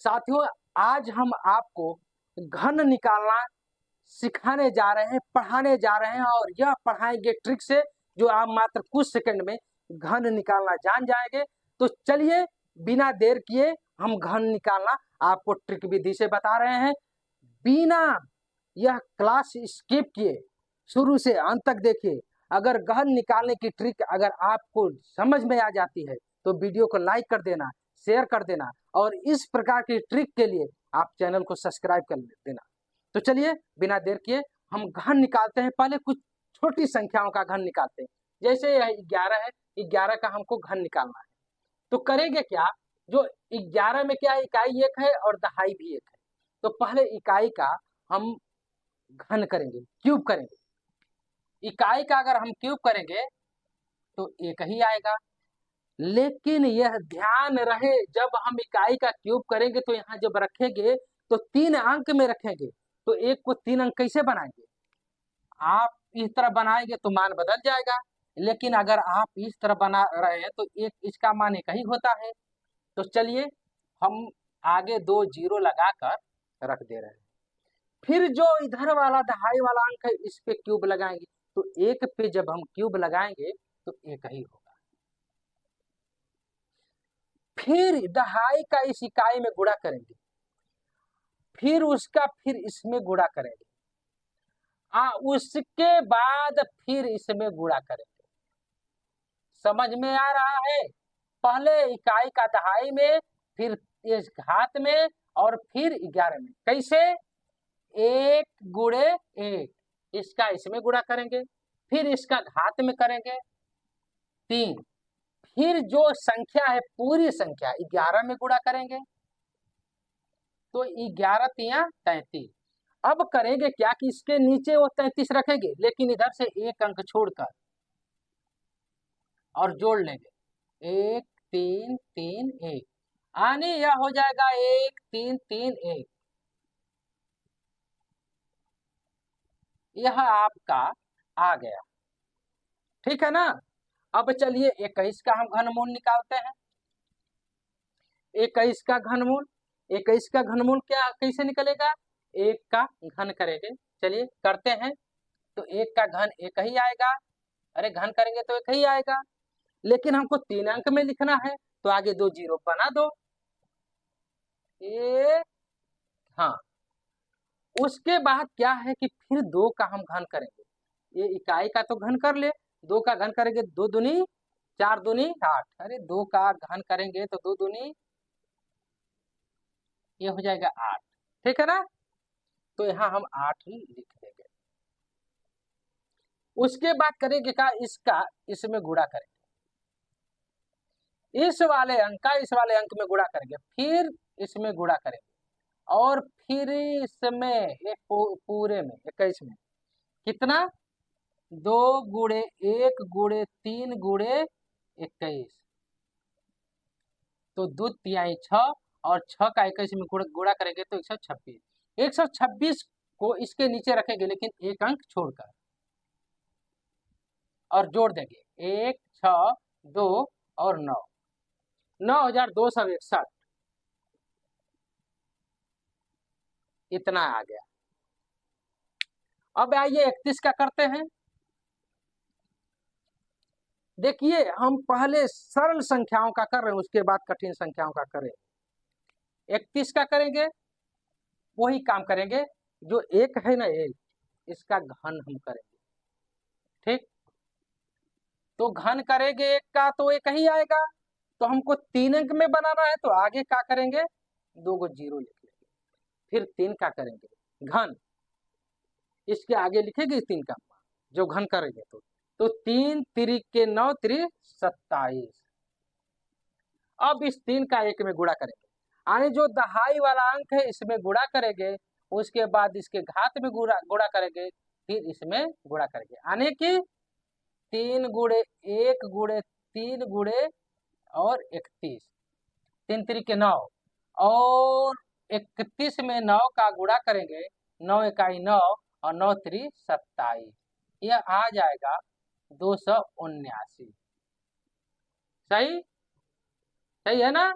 साथियों, आज हम आपको घन निकालना सिखाने जा रहे हैं, पढ़ाने जा रहे हैं और यह पढ़ाएंगे ट्रिक से जो आप मात्र कुछ सेकंड में घन निकालना जान जाएंगे। तो चलिए बिना देर किए हम घन निकालना आपको ट्रिक विधि से बता रहे हैं। बिना यह क्लास स्किप किए शुरू से अंत तक देखिए। अगर घन निकालने की ट्रिक अगर आपको समझ में आ जाती है तो वीडियो को लाइक कर देना, शेयर कर देना और इस प्रकार की ट्रिक के लिए आप चैनल को सब्सक्राइब कर देना। तो चलिए बिना देर किए हम घन निकालते हैं। पहले कुछ छोटी संख्याओं का घन निकालते हैं। जैसे यह 11 है, 11 का हमको घन निकालना है। तो करेंगे क्या, जो 11 में क्या इकाई एक है और दहाई भी एक है, तो पहले इकाई का हम घन करेंगे, क्यूब करेंगे। इकाई का अगर हम क्यूब करेंगे तो एक ही आएगा, लेकिन यह ध्यान रहे जब हम इकाई का क्यूब करेंगे तो यहाँ जब रखेंगे तो 3 अंक में रखेंगे। तो एक को 3 अंक कैसे बनाएंगे? आप इस तरह बनाएंगे तो मान बदल जाएगा, लेकिन अगर आप इस तरह बना रहे हैं तो एक इसका मान एक ही होता है। तो चलिए हम आगे 2 जीरो लगाकर रख दे रहे हैं। फिर जो इधर वाला दहाई वाला अंक है इस पे क्यूब लगाएंगे, तो एक पे जब हम क्यूब लगाएंगे तो एक ही होगा। फिर दहाई का इस इकाई में गुणा करेंगे, फिर उसका फिर इसमें गुणा करेंगे, उसके बाद फिर इसमें गुणा करेंगे। समझ में आ रहा है? पहले इकाई का दहाई में, फिर इस घात में और फिर 11 में। कैसे? 1 गुणे 1, इसका इसमें गुणा करेंगे, फिर इसका घात में करेंगे 3, फिर जो संख्या है पूरी संख्या 11 में गुणा करेंगे तो 11 तिया 33। अब करेंगे क्या कि इसके नीचे वो 33 रखेंगे, लेकिन इधर से एक अंक छोड़कर और जोड़ लेंगे 1 3 3 1, आने यह हो जाएगा 1 3 3 1। यह आपका आ गया, ठीक है ना? अब चलिए 21 का हम घनमूल निकालते हैं। 21 का घनमूल, 21 का घनमूल क्या कैसे निकलेगा? 1 का घन करेंगे। चलिए करते हैं। तो 1 का घन एक ही आएगा। अरे घन करेंगे तो एक ही आएगा, लेकिन हमको 3 अंक में लिखना है तो आगे 2 जीरो बना दो। ये हाँ, उसके बाद क्या है कि फिर 2 का हम घन करेंगे। ये इकाई का तो घन कर ले, 2 का घन करेंगे, 2 दूनी 4 दूनी 8। अरे 2 का घन करेंगे तो 2 दूनी ये हो जाएगा 8, ठीक है ना? तो यहाँ हम 8 ही लिख देंगे। उसके बाद करेंगे क्या, इसका इसमें गुणा करेंगे, इस वाले अंक का इस वाले अंक में गुणा करेंगे, फिर इसमें गुणा करेंगे और फिर इसमें एक पूरे में 21 में कितना, 2 गुणे 1 गुणे 3 गुणे 21, तो 2 तिहाई 6 और 6 का 21 में गुणा करेंगे तो 126। 126 को इसके नीचे रखेंगे लेकिन एक अंक छोड़कर और जोड़ देंगे 1 6 2 और 9, 9261। इतना आ गया। अब आइए 31 का करते हैं। देखिए हम पहले सरल संख्याओं का कर रहे हैं, उसके बाद कठिन संख्याओं का करें। 31 का करेंगे, वही काम करेंगे जो एक है ना, एक इसका घन हम करेंगे। ठीक, तो घन करेंगे एक का तो एक ही आएगा, तो हमको 3 अंक में बनाना है तो आगे क्या करेंगे, 2 को जीरो लिख लेंगे, फिर 3 का करेंगे घन, इसके आगे लिखेंगे 3 का जो घन करेंगे तो 3 3 के 9 3 27। अब इस 3 का 1 में गुणा करेंगे, यानी जो दहाई वाला अंक है इसमें गुणा करेंगे, उसके बाद इसके घात में गुणा करेंगे, फिर इसमें गुणा करेंगे, यानी कि 3 गुणे 1 गुणे 3 गुणे और 31, 3 3 के 9 और 31 में 9 का गुणा करेंगे, 9 इकाई 9 और 9 3 27, यह आ जाएगा 279। सही, सही है ना?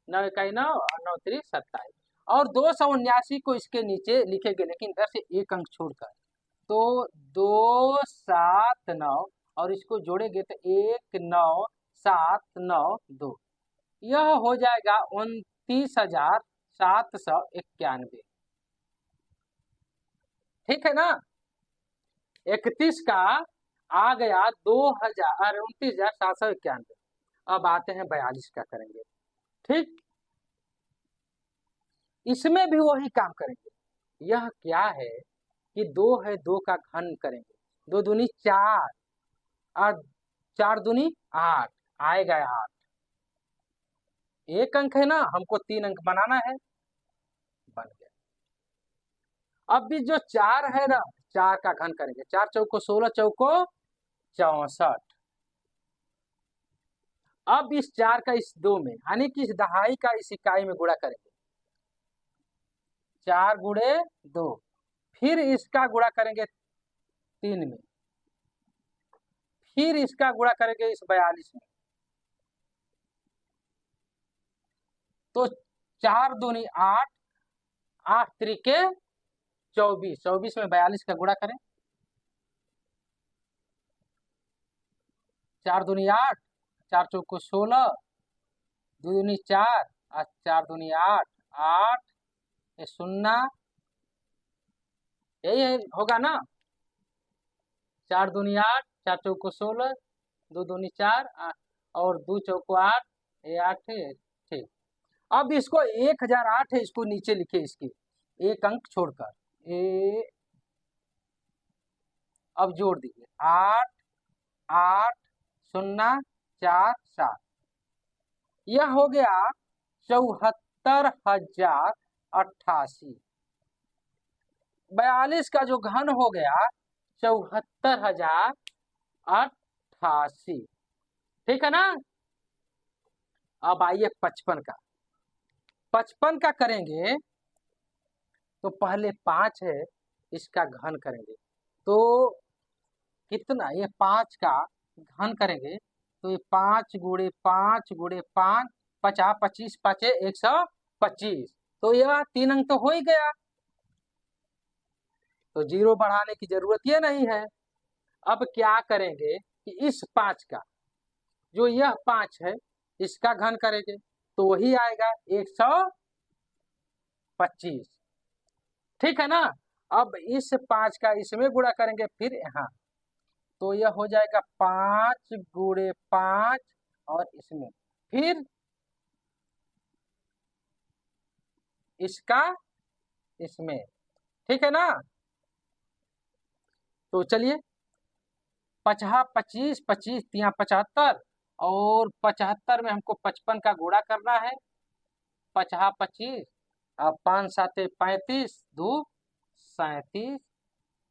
9 इकाई 9 और 9 3 27 और 279 को इसके नीचे लिखेंगे, लेकिन इधर से एक अंक छोड़कर। तो 279 और इसको जोड़ेंगे तो 19792, यह हो जाएगा 29,791। ठीक है ना। 31 का आ गया 29,791। अब आते हैं 42 का करेंगे। ठीक, इसमें भी वही काम करेंगे। यह क्या है कि 2 है, 2 का घन करेंगे, 2 दूनी 4 और 4 दूनी 8, आएगा 8। एक अंक है ना, हमको 3 अंक बनाना है, बन गया। अब भी जो 4 है ना, 4 का घन करेंगे, 4 चौको 16, चौको 64। अब इस 4 का इस 2 में, यानी कि इस दहाई का इस इकाई में गुणा करेंगे, 4 गुणे 2, फिर इसका गुणा करेंगे 3 में, फिर इसका गुणा करेंगे इस 42 में। तो 4 दूनी 8, 8 त्रिके 24, 24 में 42 का गुणा करें, 4 दूनी 8, 4 चौको 16, 2 दूनी 4 और 4 दूनी 8, 8 शून्य, यही होगा ना। 4 दूनी 8, 4 चौको 16, 2 दूनी 4 और 2 चौको 8, ये 8 है। ठीक, अब इसको 1008 है, इसको नीचे लिखे, इसकी एक अंक छोड़कर अब जोड़ दीजिए 8 8 0 4 7, यह हो गया 74,088। 42 का जो घन हो गया 74,088। ठीक है ना। अब आइए 55 का। 55 का करेंगे तो पहले 5 है, इसका घन करेंगे तो कितना, ये 5 का घन करेंगे तो ये 5 गुणे 5 गुणे 5, 50, 25 5 125, तो यह 3 अंक तो हो ही गया, तो 0 बढ़ाने की जरूरत ये नहीं है। अब क्या करेंगे कि इस 5 का, जो यह 5 है, इसका घन करेंगे तो वही आएगा 125। ठीक है ना। अब इस 5 का इसमें गुणा करेंगे फिर यहाँ, तो यह हो जाएगा 5 गुणे 5 और इसमें फिर इसका इसमें। ठीक है ना। तो चलिए 50, 25, 25 तिया 75 और 75 में हमको 55 का गुणा करना है। 50, 25 अब 5 7 35, 2 37,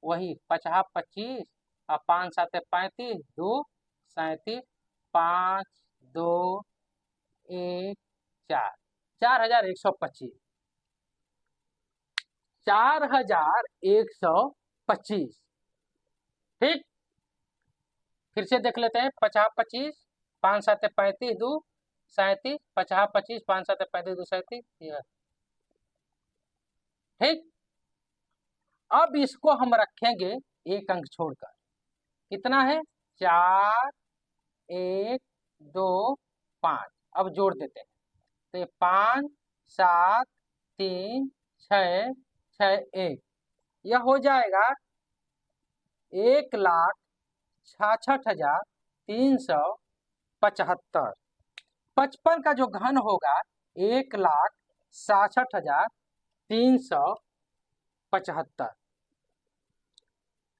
वही 50, 25 अब 5 7 35, 2 37, 5 2 1 4, 4125, 4125। ठीक, फिर से देख लेते हैं। 50, 25, 5 7 35, 2 37, 50, 25, 5 7 35, 2 37। ठीक, अब इसको हम रखेंगे एक अंक छोड़कर, कितना है 4 1 2 5। अब जोड़ देते हैं तो ये 5 7 3 6 6 1, यह हो जाएगा 1,66,375। 55 का जो घन होगा 1,66,375।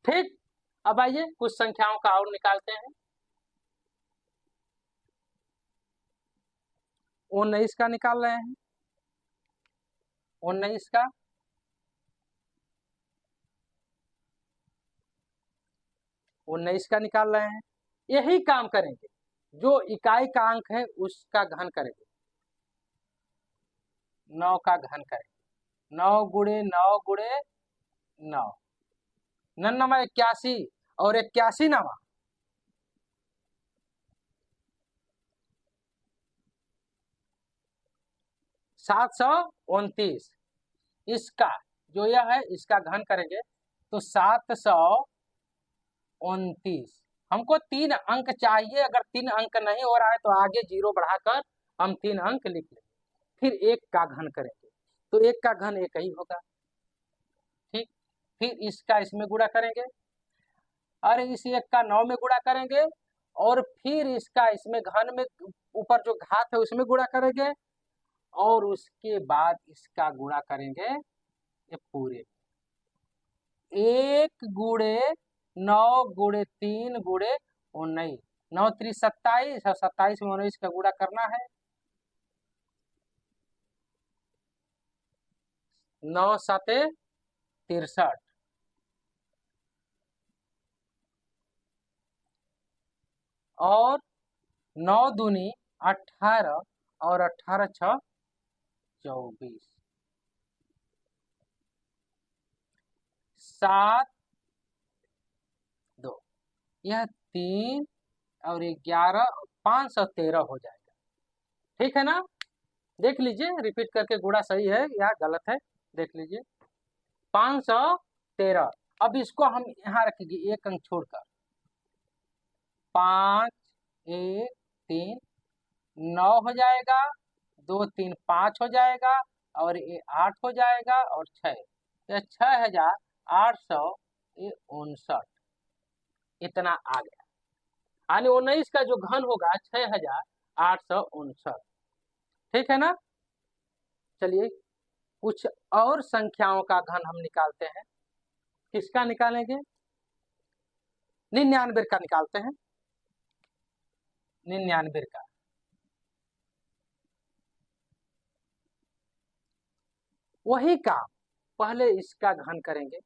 ठीक, अब आइए कुछ संख्याओं का और निकालते हैं। 19 का निकाल रहे हैं। 19 का 19 का निकाल रहे हैं। यही काम करेंगे, जो इकाई का अंक है उसका घन करेंगे, 9 का घन करेंगे। 9 गुणे 9 गुणे 9, 9 81 और 81 नवा, 729। इसका जो यह है इसका घन करेंगे तो 729। हमको 3 अंक चाहिए, अगर 3 अंक नहीं हो रहा है तो आगे 0 बढ़ाकर हम 3 अंक लिख लेंगे। फिर 1 का घन करेंगे तो 1 का घन 1 ही होगा। ठीक, फिर इसका इसमें गुणा करेंगे, और इस 1 का 9 में गुणा करेंगे, और फिर इसका इसमें घन में ऊपर जो घात है उसमें गुणा करेंगे, और उसके बाद इसका गुणा करेंगे ये पूरे 1 गुणे 9 गुणे 3 गुणे 19। 9 3 27 और 27 में 19 का गुणा करना है। 9 7 63 और 9 दूनी 18 और 18 6 24। 7 2 यह 3 और 11 513 हो जाएगा। ठीक है ना, देख लीजिए रिपीट करके गुणा सही है या गलत है, देख लीजिए 513। अब इसको हम यहाँ रखेंगे 1 अंक छोड़कर, 5 1 3 9 हो जाएगा, 2 3 5 हो जाएगा, और ये 8 हो जाएगा, और 6 यह 6859 इतना आ गया। यानी 19 का जो घन होगा 6859। ठीक है ना। चलिए कुछ और संख्याओं का घन हम निकालते हैं। किसका निकालेंगे? 99 का निकालते हैं। 99 का वही काम, पहले इसका घन करेंगे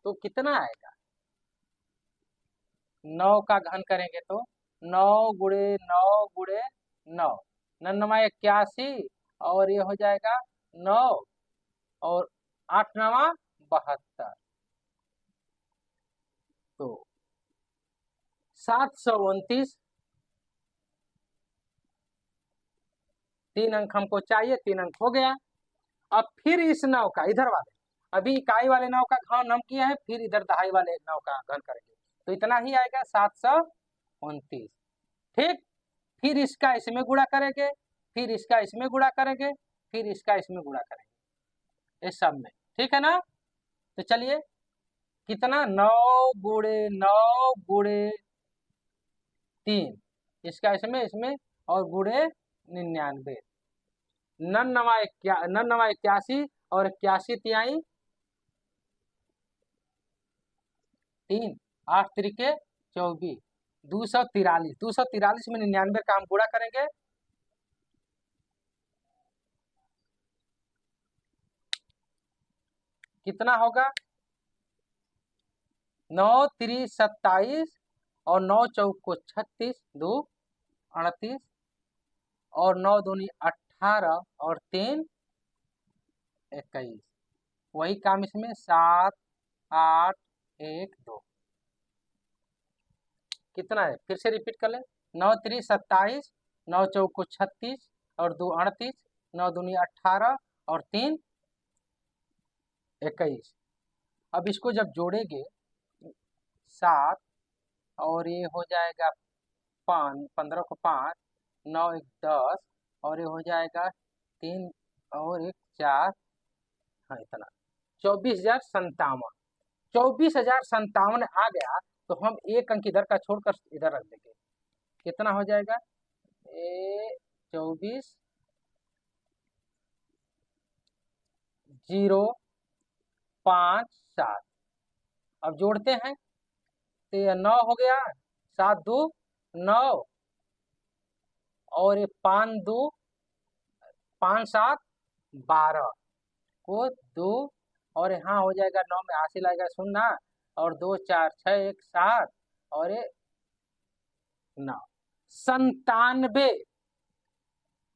तो कितना आएगा? 9 का घन करेंगे तो 9 गुणे 9 गुणे 9, 9 81, और ये हो जाएगा 9, और 8 9 72, तो 729। 3 अंक हमको चाहिए, 3 अंक हो गया। अब फिर इस 9 का इधर वाले, अभी इकाई वाले 9 का घन हम किया है, फिर इधर दहाई वाले 9 का घन करेंगे तो इतना ही आएगा 729। ठीक, फिर इसका इसमें गुणा करेंगे, फिर इसका इसमें गुणा करेंगे, फिर इसका इसमें गुणा करेंगे इस सब में। ठीक है ना। तो चलिए कितना, 9 गुणे 9 गुणे 3, इसका इसमें इसमें और गुणे 99, 99 81 और 81 तिहाई 3, 8 त्रिके 24, 243। 243 में 99 का हम गुणा करेंगे, कितना होगा? 9 3 27 और 9 चौको 36, 2 38, और 9 दूनी 18 और 3 21। वही काम इसमें 7 8 1 2 कितना है, फिर से रिपीट कर ले। 9 3 27, 9 चौको 36 और 2 38, 9 दूनी 18 और 3 21। अब इसको जब जोड़ेंगे 7, और ये हो जाएगा 5, 15 को 5, 9 1 10, और ये हो जाएगा 3 और 1 4, हाँ इतना 24,057। 24,057 आ गया तो हम 1 अंक इधर का छोड़कर इधर रख देंगे, कितना हो जाएगा? 24 0 5 7। अब जोड़ते हैं तो ये 9 हो गया, 7 2 9, और ये 5 2 5 7 12 को 2, और यहाँ हो जाएगा 9 में हासिल आएगा 0, और 2 4 6 1 7, और ये 9 97,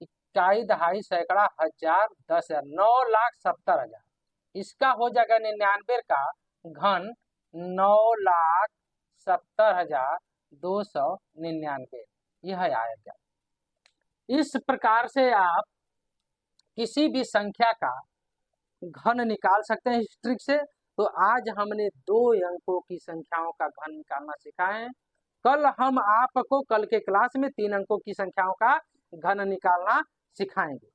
इकाई दहाई सैकड़ा हजार 10,000, 9,70,000। इसका हो जाएगा 99 का घन 9,70,299, यह आएगा। इस प्रकार से आप किसी भी संख्या का घन निकाल सकते हैं इस ट्रिक से। तो आज हमने 2 अंकों की संख्याओं का घन निकालना सीखा है। कल हम आपको कल के क्लास में 3 अंकों की संख्याओं का घन निकालना सिखाएंगे।